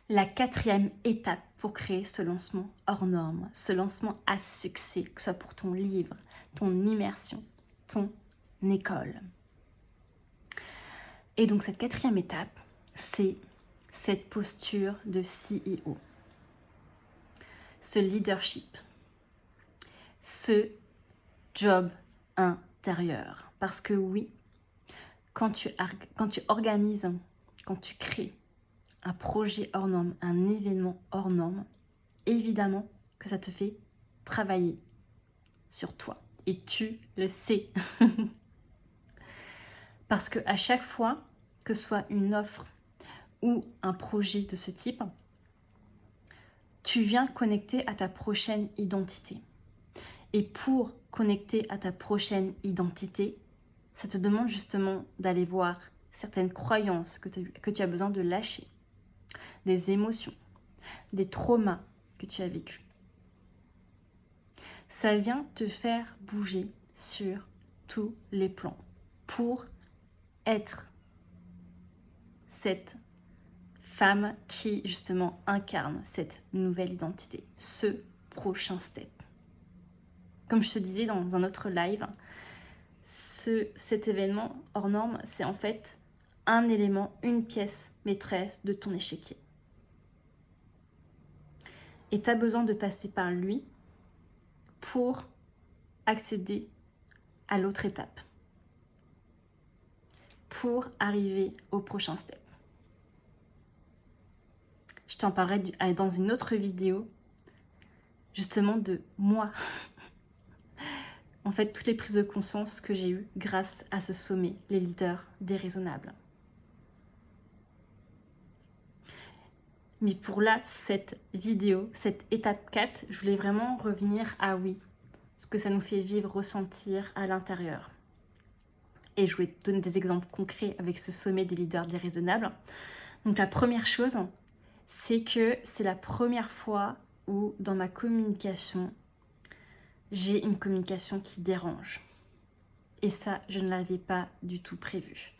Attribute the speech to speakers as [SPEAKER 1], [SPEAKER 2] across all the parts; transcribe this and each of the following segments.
[SPEAKER 1] La quatrième étape pour créer ce lancement hors norme, ce lancement à succès, que ce soit pour ton livre, ton immersion, ton école. Et donc cette quatrième étape, c'est cette posture de CEO, ce leadership, ce job intérieur. Parce que oui, quand tu organises, quand tu crées un projet hors norme, un événement hors norme, évidemment que ça te fait travailler sur toi. Et tu le sais. Parce qu'à chaque fois, que ce soit une offre ou un projet de ce type, tu viens connecter à ta prochaine identité. Et pour connecter à ta prochaine identité, ça te demande justement d'aller voir certaines croyances que tu as besoin de lâcher, des émotions, des traumas que tu as vécus. Ça vient te faire bouger sur tous les plans pour être cette femme qui justement incarne cette nouvelle identité, ce prochain step. Comme je te disais dans un autre live, cet événement hors norme, c'est en fait un élément, une pièce maîtresse de ton échiquier. Et tu as besoin de passer par lui pour accéder à l'autre étape, pour arriver au prochain step. Je t'en parlerai dans une autre vidéo, justement de moi. En fait, toutes les prises de conscience que j'ai eues grâce à ce sommet, les leaders déraisonnables. Mais pour là, cette vidéo, cette étape 4, je voulais vraiment revenir à oui, ce que ça nous fait vivre, ressentir à l'intérieur. Et je voulais te donner des exemples concrets avec ce sommet des leaders déraisonnables. Donc la première chose, c'est que c'est la première fois où dans ma communication, j'ai une communication qui dérange. Et ça, je ne l'avais pas du tout prévu.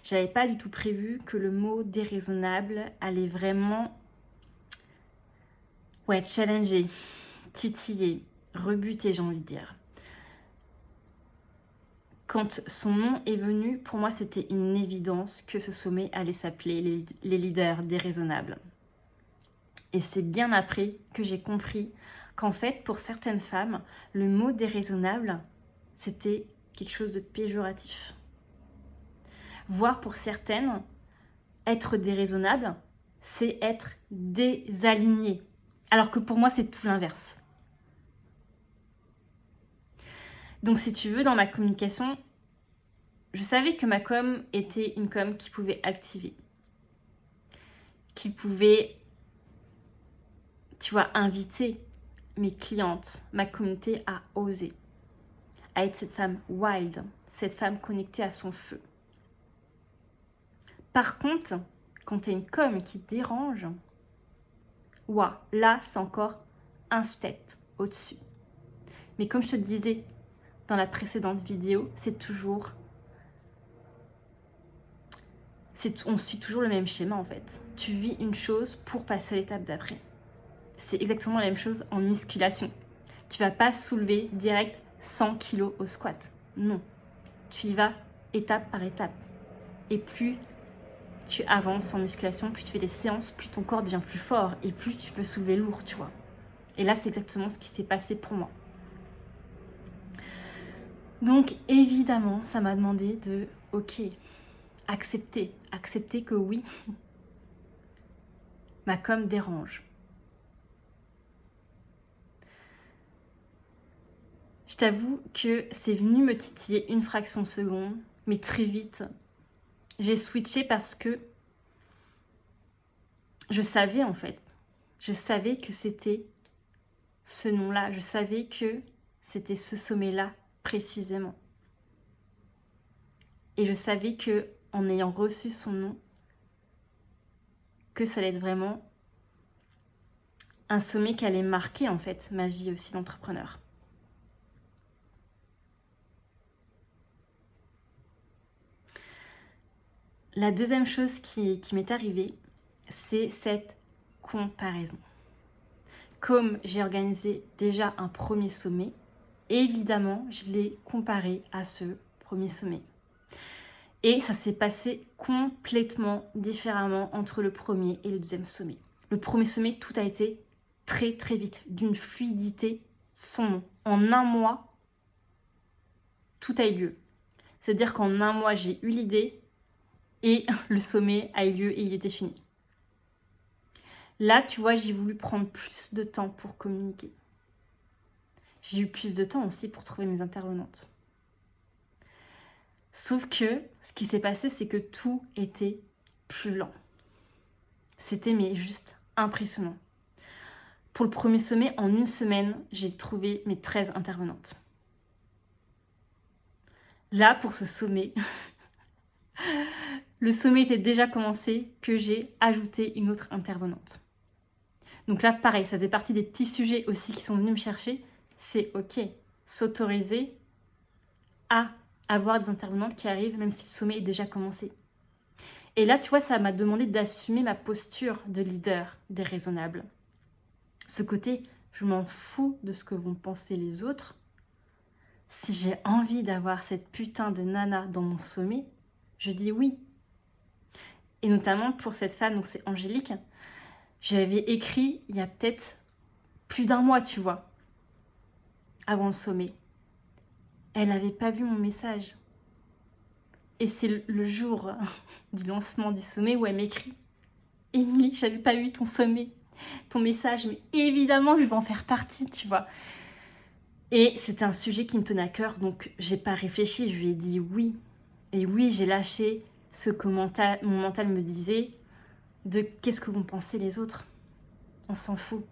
[SPEAKER 1] J'avais pas du tout prévu que le mot déraisonnable allait vraiment challenger, titiller, rebuter, j'ai envie de dire. Quand son nom est venu, pour moi, c'était une évidence que ce sommet allait s'appeler les leaders déraisonnables. Et c'est bien après que j'ai compris qu'en fait, pour certaines femmes, le mot déraisonnable, c'était quelque chose de péjoratif. Voire pour certaines, être déraisonnable, c'est être désaligné. Alors que pour moi, c'est tout l'inverse. Donc si tu veux, dans ma communication, je savais que ma com était une com qui pouvait activer, qui pouvait, tu vois, inviter mes clientes, ma communauté à oser, à être cette femme wild, cette femme connectée à son feu. Par contre, quand tu as une com qui dérange, là, c'est encore un step au-dessus. Mais comme je te disais dans la précédente vidéo, on suit toujours le même schéma en fait. Tu vis une chose pour passer à l'étape d'après. C'est exactement la même chose en musculation. Tu vas pas soulever direct 100 kg au squat. Non. Tu y vas étape par étape. Et plus tu avances en musculation, plus tu fais des séances, plus ton corps devient plus fort et plus tu peux soulever lourd, tu vois. Et là, c'est exactement ce qui s'est passé pour moi. Donc, évidemment, ça m'a demandé de, accepter que oui, ma com dérange. Je t'avoue que c'est venu me titiller une fraction de seconde, mais très vite, j'ai switché parce que je savais en fait. Je savais que c'était ce nom-là. Je savais que c'était ce sommet-là précisément. Et je savais que en ayant reçu son nom, que ça allait être vraiment un sommet qui allait marquer en fait ma vie aussi d'entrepreneur. La deuxième chose qui m'est arrivée, c'est cette comparaison. Comme j'ai organisé déjà un premier sommet, évidemment, je l'ai comparé à ce premier sommet. Et ça s'est passé complètement différemment entre le premier et le deuxième sommet. Le premier sommet, tout a été très très vite, d'une fluidité sans nom. En un mois, tout a eu lieu. C'est-à-dire qu'en un mois, j'ai eu l'idée et le sommet a eu lieu et il était fini. Là, tu vois, j'ai voulu prendre plus de temps pour communiquer. J'ai eu plus de temps aussi pour trouver mes intervenantes. Sauf que ce qui s'est passé, c'est que tout était plus lent. C'était mais juste impressionnant. Pour le premier sommet, en une semaine, j'ai trouvé mes 13 intervenantes. Là, pour ce sommet, le sommet était déjà commencé que j'ai ajouté une autre intervenante. Donc là, pareil, ça faisait partie des petits sujets aussi qui sont venus me chercher. C'est ok, s'autoriser à avoir des intervenantes qui arrivent même si le sommet est déjà commencé. Et là, tu vois, ça m'a demandé d'assumer ma posture de leader déraisonnable. Ce côté, je m'en fous de ce que vont penser les autres. Si j'ai envie d'avoir cette putain de nana dans mon sommet, je dis oui. Et notamment pour cette femme, donc c'est Angélique, j'avais écrit il y a peut-être plus d'un mois, tu vois, avant le sommet. Elle n'avait pas vu mon message. Et c'est le jour du lancement du sommet où elle m'écrit « Émilie, j'avais pas eu ton sommet, ton message, mais évidemment, je vais en faire partie, tu vois. » Et c'était un sujet qui me tenait à cœur, donc j'ai pas réfléchi, je lui ai dit oui. Et oui, j'ai lâché ce que mon mental me disait de qu'est-ce que vont penser les autres. On s'en fout.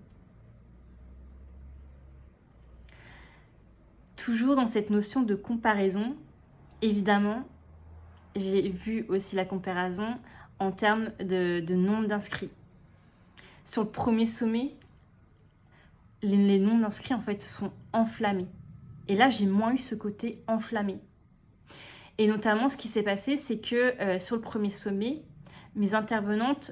[SPEAKER 1] Toujours dans cette notion de comparaison, évidemment, j'ai vu aussi la comparaison en termes de nombre d'inscrits. Sur le premier sommet, les nombres d'inscrits en fait se sont enflammés. Et là, j'ai moins eu ce côté enflammé. Et notamment, ce qui s'est passé, c'est que sur le premier sommet, mes intervenantes,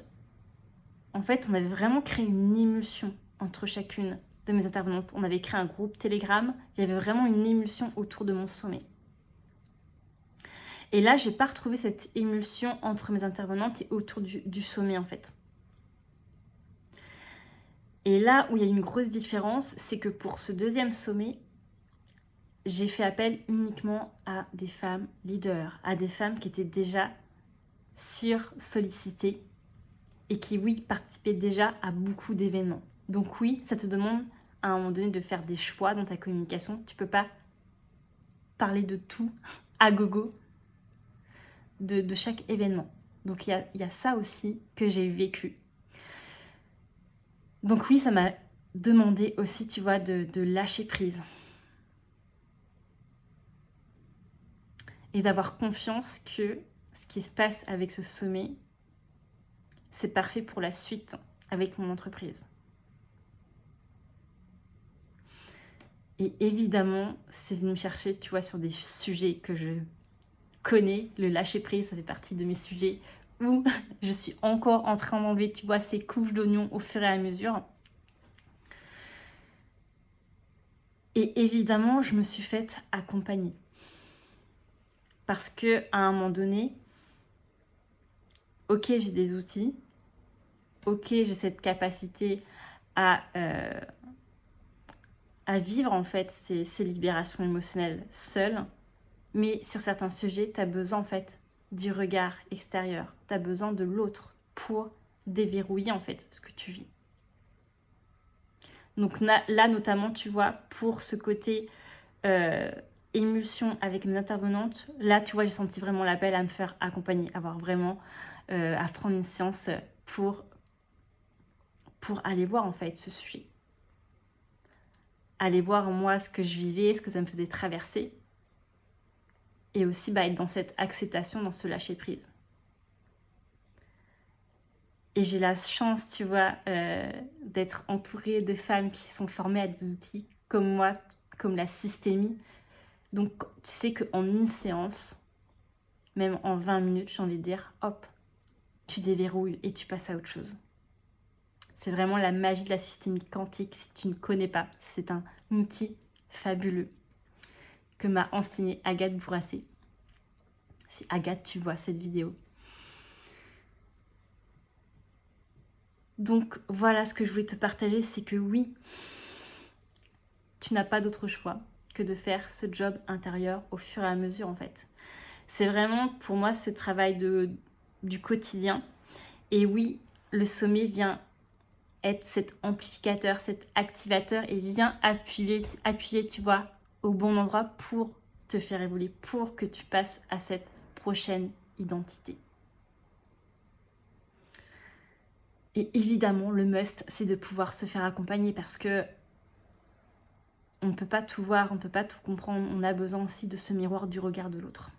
[SPEAKER 1] en fait, on avait vraiment créé une émulsion entre chacune de mes intervenantes. On avait créé un groupe Telegram, il y avait vraiment une émulsion autour de mon sommet. Et là, j'ai pas retrouvé cette émulsion entre mes intervenantes et autour du sommet, en fait. Et là où il y a une grosse différence, c'est que pour ce deuxième sommet, j'ai fait appel uniquement à des femmes leaders, à des femmes qui étaient déjà sur-sollicitées et qui, oui, participaient déjà à beaucoup d'événements. Donc oui, ça te demande à un moment donné de faire des choix dans ta communication. Tu peux pas parler de tout à gogo de chaque événement. Donc il y a ça aussi que j'ai vécu. Donc oui, ça m'a demandé aussi, tu vois, de lâcher prise. Et d'avoir confiance que ce qui se passe avec ce sommet, c'est parfait pour la suite avec mon entreprise. Et évidemment, c'est venu me chercher, tu vois, sur des sujets que je connais. Le lâcher prise, ça fait partie de mes sujets où je suis encore en train d'enlever, tu vois, ces couches d'oignons au fur et à mesure. Et évidemment, je me suis faite accompagner. Parce qu'à un moment donné, ok, j'ai des outils, ok, j'ai cette capacité à vivre en fait ces libérations émotionnelles seule, mais sur certains sujets, tu as besoin en fait du regard extérieur, tu as besoin de l'autre pour déverrouiller en fait ce que tu vis. Donc là notamment, tu vois, pour ce côté émulsion avec mes intervenantes, là tu vois, j'ai senti vraiment l'appel à me faire accompagner, avoir vraiment à prendre une séance pour aller voir en fait ce sujet. Aller voir moi ce que je vivais, ce que ça me faisait traverser. Et aussi être dans cette acceptation, dans ce lâcher prise. Et j'ai la chance, tu vois, d'être entourée de femmes qui sont formées à des outils comme moi, comme la systémie. Donc, tu sais qu'en une séance, même en 20 minutes, j'ai envie de dire, hop, tu déverrouilles et tu passes à autre chose. C'est vraiment la magie de la systémique quantique. Si tu ne connais pas, c'est un outil fabuleux que m'a enseigné Agathe Bourassé. Si Agathe, tu vois cette vidéo. Donc voilà ce que je voulais te partager, c'est que oui, tu n'as pas d'autre choix que de faire ce job intérieur au fur et à mesure en fait. C'est vraiment pour moi ce travail du quotidien. Et oui, le sommet vient être cet amplificateur, cet activateur et vient appuyer, tu vois, au bon endroit pour te faire évoluer, pour que tu passes à cette prochaine identité. Et évidemment, le must, c'est de pouvoir se faire accompagner parce que on ne peut pas tout voir, on ne peut pas tout comprendre. On a besoin aussi de ce miroir du regard de l'autre.